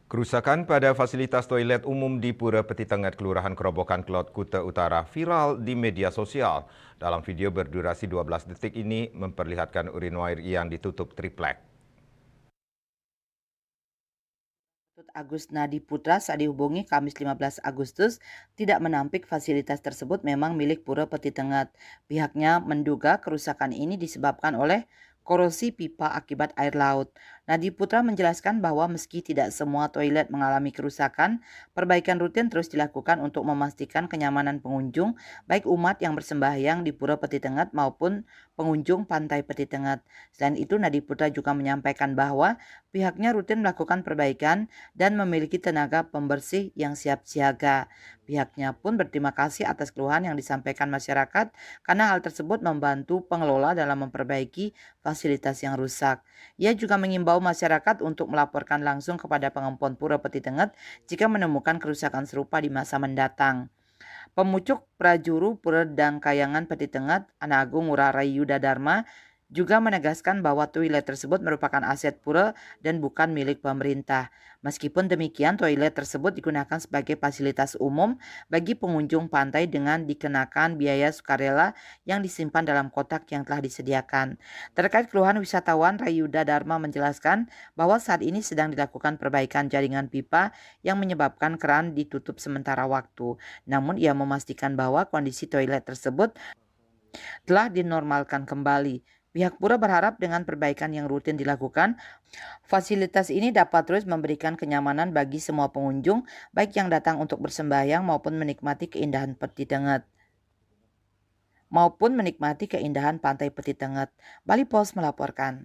Kerusakan pada fasilitas toilet umum di Pura Peti Tengah, Kelurahan Kerobokan, Klot, Kuta Utara viral di media sosial. Dalam video berdurasi 12 detik ini memperlihatkan urinoir yang ditutup triplek. Agus Nadi Putra saat dihubungi Kamis 15 Agustus tidak menampik fasilitas tersebut memang milik Pura Peti Tengah. Pihaknya menduga kerusakan ini disebabkan oleh korosi pipa akibat air laut. Nadi Putra menjelaskan bahwa meski tidak semua toilet mengalami kerusakan, perbaikan rutin terus dilakukan untuk memastikan kenyamanan pengunjung, baik umat yang bersembahyang di Pura Peti Tengah maupun pengunjung Pantai Peti Tengah. Selain itu, Nadi Putra juga menyampaikan bahwa pihaknya rutin melakukan perbaikan dan memiliki tenaga pembersih yang siap siaga. Pihaknya pun berterima kasih atas keluhan yang disampaikan masyarakat karena hal tersebut membantu pengelola dalam memperbaiki fasilitas yang rusak. Ia juga mengimbau masyarakat untuk melaporkan langsung kepada Pengempon Pura Peti Tengah jika menemukan kerusakan serupa di masa mendatang. Pemucuk Prajuru Pura Dangkayangan Peti Tengah, Ana Agung Ngurah Rai Yuda Dharma, juga menegaskan bahwa toilet tersebut merupakan aset pura dan bukan milik pemerintah. Meskipun demikian, toilet tersebut digunakan sebagai fasilitas umum bagi pengunjung pantai dengan dikenakan biaya sukarela yang disimpan dalam kotak yang telah disediakan. Terkait keluhan wisatawan, Rayuda Dharma menjelaskan bahwa saat ini sedang dilakukan perbaikan jaringan pipa yang menyebabkan keran ditutup sementara waktu. Namun ia memastikan bahwa kondisi toilet tersebut telah dinormalkan kembali. Pihak pura berharap dengan perbaikan yang rutin dilakukan, fasilitas ini dapat terus memberikan kenyamanan bagi semua pengunjung, baik yang datang untuk bersembahyang maupun menikmati keindahan Pantai Peti Tengah. Bali Post melaporkan.